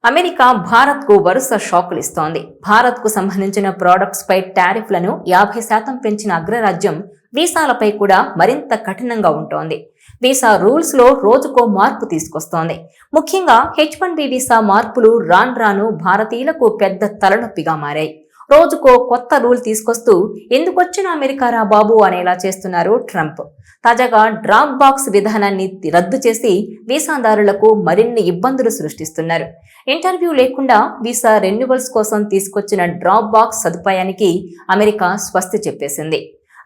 America భారత్కు వరుస షాకులు ఇస్తోంది. భారత్కు సంబంధించిన ప్రొడక్ట్స్ పై టారిఫ్లను 50% పెంచిన అగ్రరాజ్యం వీసాలపై కూడా మరింత కఠినంగా ఉంటోంది. వీసా రూల్స్ లో రోజుకో మార్పు తీసుకొస్తోంది. ముఖ్యంగా H1B వీసా మార్పులు రాను భారతీయులకు పెద్ద తలనొప్పిగా మారాయి. రోజుకో కొత్త రూల్ తీసుకొస్తూ ఎందుకొచ్చిన అమెరికా రా బాబు అనేలా చేస్తున్నారు ట్రంప్. తాజాగా డ్రాప్ బాక్స్ విధానాన్ని రద్దు చేసి వీసాదారులకు మరిన్ని ఇబ్బందులు సృష్టిస్తున్నారు. ఇంటర్వ్యూ లేకుండా వీసా రెన్యువల్స్ కోసం తీసుకొచ్చిన డ్రాప్ బాక్స్ సదుపాయానికి అమెరికా స్వస్తి చెప్పేసింది.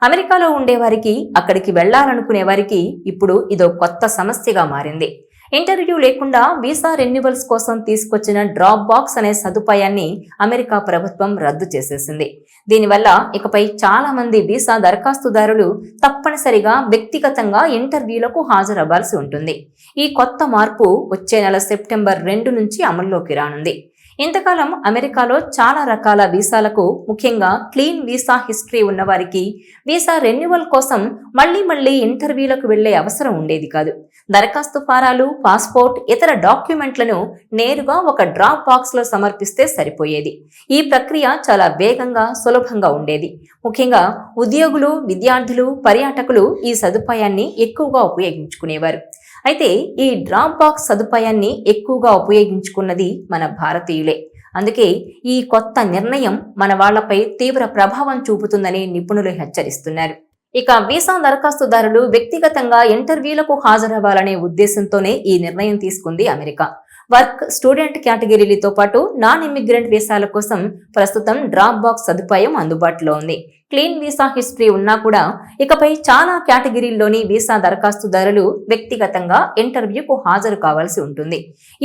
అమెరికాలో ఉండేవారికి, అక్కడికి వెళ్లాలనుకునే వారికి ఇప్పుడు ఇదో కొత్త సమస్యగా మారింది. ఇంటర్వ్యూ లేకుండా వీసా రెన్యువల్స్ కోసం తీసుకొచ్చిన డ్రాప్ బాక్స్ అనే సదుపాయాన్ని అమెరికా ప్రభుత్వం రద్దు చేసేసింది. దీనివల్ల ఇకపై చాలా మంది వీసా దరఖాస్తుదారులు తప్పనిసరిగా వ్యక్తిగతంగా ఇంటర్వ్యూలకు హాజరవ్వాల్సి ఉంటుంది. ఈ కొత్త మార్పు వచ్చే నెల సెప్టెంబర్ 2 నుంచి అమల్లోకి రానుంది. ఇంతకాలం అమెరికాలో చాలా రకాల వీసాలకు, ముఖ్యంగా క్లీన్ వీసా హిస్టరీ ఉన్నవారికి వీసా రెన్యువల్ కోసం మళ్లీ ఇంటర్వ్యూలకు వెళ్లే అవసరం ఉండేది కాదు. దరఖాస్తు ఫారాలు, పాస్పోర్ట్, ఇతర డాక్యుమెంట్లను నేరుగా ఒక డ్రాప్ బాక్స్ లో సమర్పిస్తే సరిపోయేది. ఈ ప్రక్రియ చాలా వేగంగా, సులభంగా ఉండేది. ముఖ్యంగా ఉద్యోగులు, విద్యార్థులు, పర్యాటకులు ఈ సదుపాయాన్ని ఎక్కువగా ఉపయోగించుకునేవారు. అయితే ఈ డ్రాప్ బాక్స్ సదుపాయాన్ని ఎక్కువగా ఉపయోగించుకున్నది మన భారతీయులే. అందుకే ఈ కొత్త నిర్ణయం మన వాళ్లపై తీవ్ర ప్రభావం చూపుతుందని నిపుణులు హెచ్చరిస్తున్నారు. ఇక వీసా దరఖాస్తుదారులు వ్యక్తిగతంగా ఇంటర్వ్యూలకు హాజరవ్వాలనే ఉద్దేశంతోనే ఈ నిర్ణయం తీసుకుంది అమెరికా. వర్క్, స్టూడెంట్ కేటగిరీలతో పాటు నాన్ ఇమ్మిగ్రెంట్ వీసాల కోసం ప్రస్తుతం డ్రాప్ బాక్స్ సదుపాయం అందుబాటులో ఉంది. క్లీన్ వీసా హిస్టరీ ఉన్నా కూడా ఇకపై చాలా కేటగిరీల్లోని వీసా దరఖాస్తుదారులు వ్యక్తిగతంగా ఇంటర్వ్యూకు హాజరు కావాల్సి ఉంటుంది.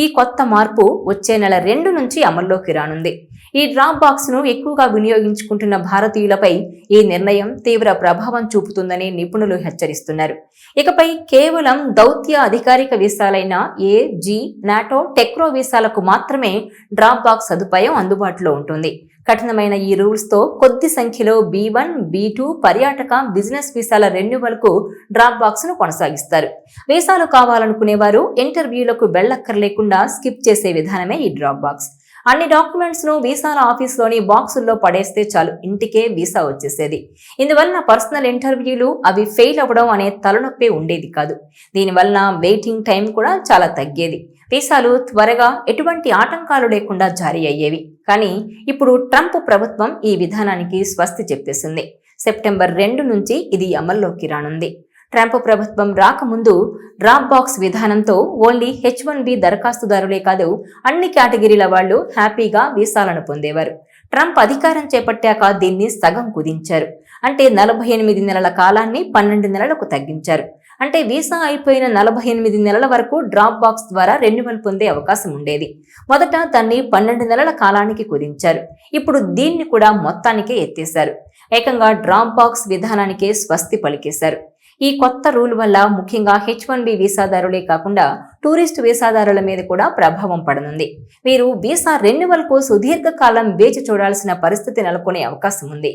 ఈ కొత్త మార్పు వచ్చే నెల 2 నుంచి అమల్లోకి రానుంది. ఈ డ్రాప్ బాక్స్ ను ఎక్కువగా వినియోగించుకుంటున్న భారతీయులపై ఈ నిర్ణయం తీవ్ర ప్రభావం చూపుతుందని నిపుణులు హెచ్చరిస్తున్నారు. ఇకపై కేవలం దౌత్య అధికారిక వీసాలైన ఏ, జీ, నాటో, టెక్రో వీసాలకు మాత్రమే డ్రాప్ బాక్స్ సదుపాయం అందుబాటులో ఉంటుంది. కఠినమైన ఈ రూల్స్ తో కొద్ది సంఖ్యలో B1, B2 పర్యాటక, బిజినెస్ వీసాల రెన్యువల్ కు డ్రాప్ బాక్స్ ను కొనసాగిస్తారు. వీసాలు కావాలనుకునేవారు ఇంటర్వ్యూలకు వెళ్లక్కర్లేకుండా స్కిప్ చేసే విధానమే ఈ డ్రాప్ బాక్స్. అన్ని డాక్యుమెంట్స్ ను వీసాల ఆఫీసులోని బాక్సుల్లో పడేస్తే చాలు, ఇంటికే వీసా వచ్చేసేది. ఇందువలన పర్సనల్ ఇంటర్వ్యూలు అవి ఫెయిల్ అవ్వడం అనే తలనొప్పి ఉండేది కాదు. దీనివలన వెయిటింగ్ టైం కూడా చాలా తగ్గేది. వీసాలు త్వరగా, ఎటువంటి ఆటంకాలు లేకుండా జారీ అయ్యేవి. కానీ ఇప్పుడు ట్రంప్ ప్రభుత్వం ఈ విధానానికి స్వస్తి చెప్పేసింది. సెప్టెంబర్ 2 నుంచి ఇది అమల్లోకి రానుంది. ట్రంప్ ప్రభుత్వం రాకముందు డ్రాప్ బాక్స్ విధానంతో ఓన్లీ H1B దరఖాస్తుదారులే కాదు, అన్ని కేటగిరీల వాళ్లు హ్యాపీగా వీసాలను పొందేవారు. ట్రంప్ అధికారం చేపట్టాక దీన్ని సగం కుదించారు. అంటే 48 నెలల కాలాన్ని 12 నెలలకు తగ్గించారు. అంటే వీసా అయిపోయిన 48 నెలల వరకు డ్రాప్ బాక్స్ ద్వారా రెన్యువల్ పొందే అవకాశం ఉండేది. మొదట దాన్ని 12 నెలల కాలానికి కుదించారు. ఇప్పుడు దీన్ని కూడా మొత్తానికే ఎత్తేశారు. ఏకంగా డ్రాప్ బాక్స్ విధానానికే స్వస్తి పలికేశారు. ఈ కొత్త రూల్ వల్ల ముఖ్యంగా H1B వీసాదారులే కాకుండా టూరిస్ట్ వీసాదారుల మీద కూడా ప్రభావం పడనుంది. వీరు వీసా రెన్యువల్ కు సుదీర్ఘకాలం వేచి చూడాల్సిన పరిస్థితి నెలకొనే అవకాశం ఉంది.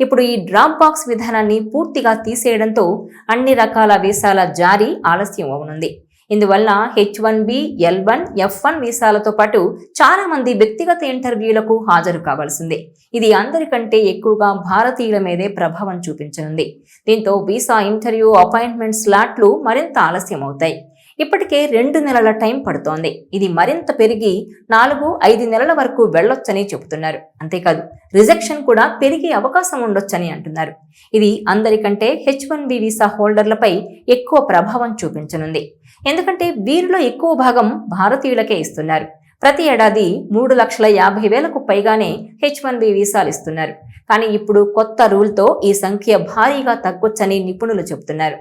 ఇప్పుడు ఈ డ్రాప్ బాక్స్ విధానాన్ని పూర్తిగా తీసేయడంతో అన్ని రకాల వీసాల జారీ ఆలస్యం అవనుంది. ఇందువల్ల H1B, L1, F1 వీసాలతో పాటు చాలా మంది వ్యక్తిగత ఇంటర్వ్యూలకు హాజరు కావాల్సిందే. ఇది అందరికంటే ఎక్కువగా భారతీయుల మీదే ప్రభావం చూపించనుంది. దీంతో వీసా ఇంటర్వ్యూ అపాయింట్మెంట్ స్లాట్లు మరింత ఆలస్యం అవుతాయి. ఇప్పటికే 2 నెలల టైం పడుతోంది. ఇది మరింత పెరిగి 4-5 నెలల వరకు వెళ్లొచ్చని చెబుతున్నారు. అంతేకాదు రిజెక్షన్ కూడా పెరిగే అవకాశం ఉండొచ్చని అంటున్నారు. ఇది అందరికంటే H1B వీసా హోల్డర్లపై ఎక్కువ ప్రభావం చూపించనుంది. ఎందుకంటే వీరిలో ఎక్కువ భాగం భారతీయులకే ఇస్తున్నారు. ప్రతి ఏడాది 3,50,000కు పైగానే H1B వీసాలు ఇస్తున్నారు. కానీ ఇప్పుడు కొత్త రూల్తో ఈ సంఖ్య భారీగా తగ్గొచ్చని నిపుణులు చెబుతున్నారు.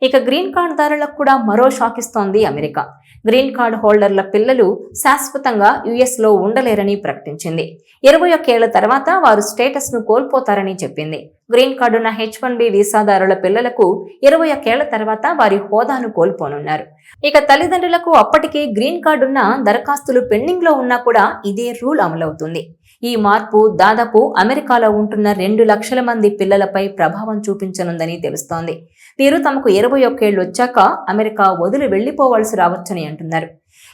ఇక గ్రీన్ కార్డ్ దారులకు కూడా మరో షాక్ ఇస్తోంది అమెరికా. గ్రీన్ కార్డ్ హోల్డర్ల పిల్లలు శాశ్వతంగా US లో ఉండలేరని ప్రకటించింది. 21 ఏళ్ల తర్వాత వారు స్టేటస్ ను కోల్పోతారని చెప్పింది. గ్రీన్ కార్డున్న H1B వీసాదారుల పిల్లలకు 21 ఏళ్ల తర్వాత వారి హోదాను కోల్పోనున్నారు. ఇక తల్లిదండ్రులకు అప్పటికే గ్రీన్ కార్డున్న దరఖాస్తులు పెండింగ్ లో ఉన్నా కూడా ఇదే రూల్ అమలవుతుంది. ఈ మార్పు దాదాపు అమెరికాలో ఉంటున్న 2 లక్షల మంది పిల్లలపై ప్రభావం చూపించనుందని తెలుస్తోంది. వీరు తమకు 21 ఏళ్లు వచ్చాక అమెరికా వదిలి వెళ్లిపోవాల్సి రావచ్చని అంటున్నారు.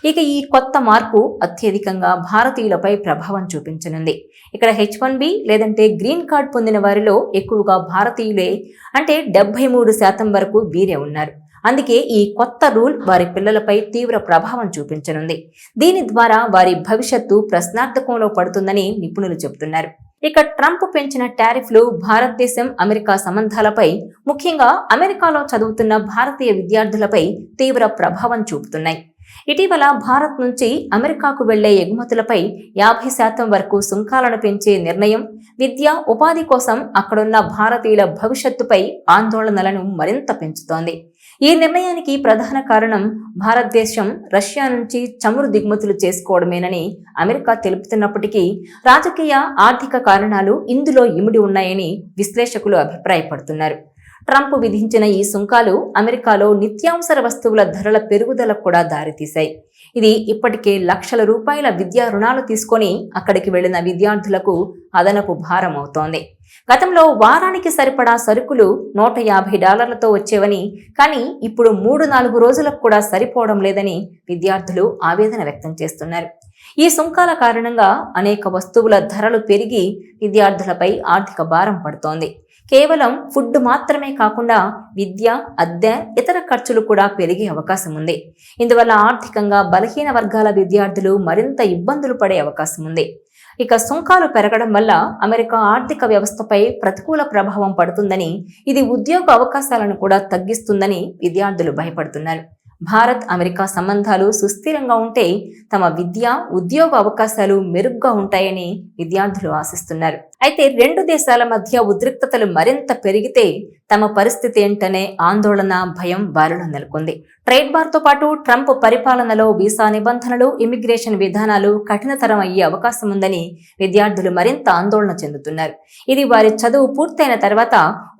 ఇక ఈ కొత్త మార్పు అత్యధికంగా భారతీయులపై ప్రభావం చూపించనుంది. ఇక్కడ H1B లేదంటే గ్రీన్ కార్డ్ పొందిన వారిలో ఎక్కువగా భారతీయులే, అంటే 73% వరకు వీరే ఉన్నారు. అందుకే ఈ కొత్త రూల్ వారి పిల్లలపై తీవ్ర ప్రభావం చూపించనుంది. దీని ద్వారా వారి భవిష్యత్తు ప్రశ్నార్థకంలో పడుతుందని నిపుణులు చెబుతున్నారు. ఇక ట్రంప్ పెంచిన టారిఫ్లు భారతదేశం అమెరికా సంబంధాలపై, ముఖ్యంగా అమెరికాలో చదువుతున్న భారతీయ విద్యార్థులపై తీవ్ర ప్రభావం చూపుతున్నాయి. ఇటీవల భారత్ నుంచి అమెరికాకు వెళ్లే ఎగుమతులపై 50% వరకు సుంకాలను పెంచే నిర్ణయం విద్య, ఉపాధి కోసం అక్కడున్న భారతీయుల భవిష్యత్తుపై ఆందోళనలను మరింత పెంచుతోంది. ఈ నిర్ణయానికి ప్రధాన కారణం భారతదేశం రష్యా నుంచి చమురు దిగుమతులు చేసుకోవడమేనని అమెరికా తెలుపుతున్నప్పటికీ రాజకీయ, ఆర్థిక కారణాలు ఇందులో ఇమిడి ఉన్నాయని విశ్లేషకులు అభిప్రాయపడుతున్నారు. ట్రంప్ విధించిన ఈ సుంకాలు అమెరికాలో నిత్యావసర వస్తువుల ధరల పెరుగుదలకు కూడా దారితీశాయి. ఇది ఇప్పటికే లక్షల రూపాయల విద్యా రుణాలు తీసుకొని అక్కడికి వెళ్లిన విద్యార్థులకు అదనపు భారం అవుతోంది. గతంలో వారానికి సరిపడా సరుకులు $150తో వచ్చేవని, కానీ ఇప్పుడు 3-4 రోజులకు కూడా సరిపోవడం లేదని విద్యార్థులు ఆవేదన వ్యక్తం చేస్తున్నారు. ఈ సుంకాల కారణంగా అనేక వస్తువుల ధరలు పెరిగి విద్యార్థులపై ఆర్థిక భారం పడుతోంది. కేవలం ఫుడ్ మాత్రమే కాకుండా విద్య, అద్దె, ఇతర ఖర్చులు కూడా పెరిగే అవకాశం ఉంది. ఇందువల్ల ఆర్థికంగా బలహీన వర్గాల విద్యార్థులు మరింత ఇబ్బందులు పడే అవకాశం ఉంది. ఇక సుంకాలు పెరగడం వల్ల అమెరికా ఆర్థిక వ్యవస్థపై ప్రతికూల ప్రభావం పడుతుందని, ఇది ఉద్యోగ అవకాశాలను కూడా తగ్గిస్తుందని విద్యార్థులు భయపడుతున్నారు. భారత్, అమెరికా సంబంధాలు సుస్థిరంగా ఉంటే తమ విద్య, ఉద్యోగ అవకాశాలు మెరుగ్గా ఉంటాయని విద్యార్థులు ఆశిస్తున్నారు. అయితే రెండు దేశాల మధ్య ఉద్రిక్తతలు మరింత పెరిగితే తమ పరిస్థితి ఏంటనే ఆందోళన, భయం వారిలో నెలకొంది. ట్రేడ్ బార్తో పాటు ట్రంప్ పరిపాలనలో వీసా నిబంధనలు, ఇమిగ్రేషన్ విధానాలు కఠినతరం అయ్యే అవకాశం ఉందని విద్యార్థులు మరింత ఆందోళన చెందుతున్నారు. ఇది వారి చదువు పూర్తయిన తర్వాత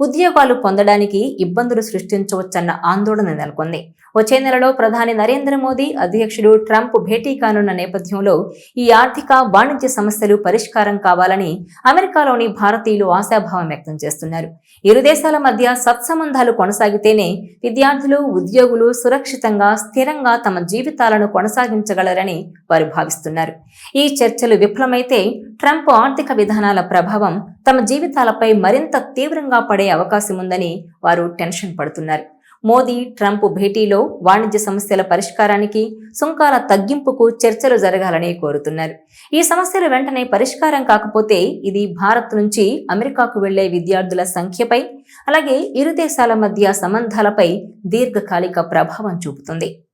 ఉద్యోగాలు పొందడానికి ఇబ్బందులు సృష్టించవచ్చన్న ఆందోళన నెలకొంది. వచ్చే నెలలో ప్రధాని నరేంద్ర మోదీ, అధ్యక్షుడు ట్రంప్ భేటీ కానున్న నేపథ్యంలో ఈ ఆర్థిక, వాణిజ్య సమస్యలు పరిష్కారం కావాలని అమెరికాలోని భారతీయులు ఆశాభావం వ్యక్తం చేస్తున్నారు. ఇరు దేశాల మధ్య సత్సంబంధాలు కొనసాగితేనే విద్యార్థులు, ఉద్యోగులు సురక్షితంగా, స్థిరంగా తమ జీవితాలను కొనసాగించగలరని వారు భావిస్తున్నారు. ఈ చర్చలు విఫలమైతే ట్రంప్ ఆర్థిక విధానాల ప్రభావం తమ జీవితాలపై మరింత తీవ్రంగా పడే అవకాశం ఉందని వారు టెన్షన్ పడుతున్నారు. మోదీ, ట్రంప్ భేటీలో వాణిజ్య సమస్యల పరిష్కారానికి, సుంకాల తగ్గింపుకు చర్చలు జరగాలని కోరుతున్నారు. ఈ సమస్యలు వెంటనే పరిష్కారం కాకపోతే ఇది భారత్ నుంచి అమెరికాకు వెళ్లే విద్యార్థుల సంఖ్యపై, అలాగే ఇరు దేశాల మధ్య సంబంధాలపై దీర్ఘకాలిక ప్రభావం చూపుతుంది.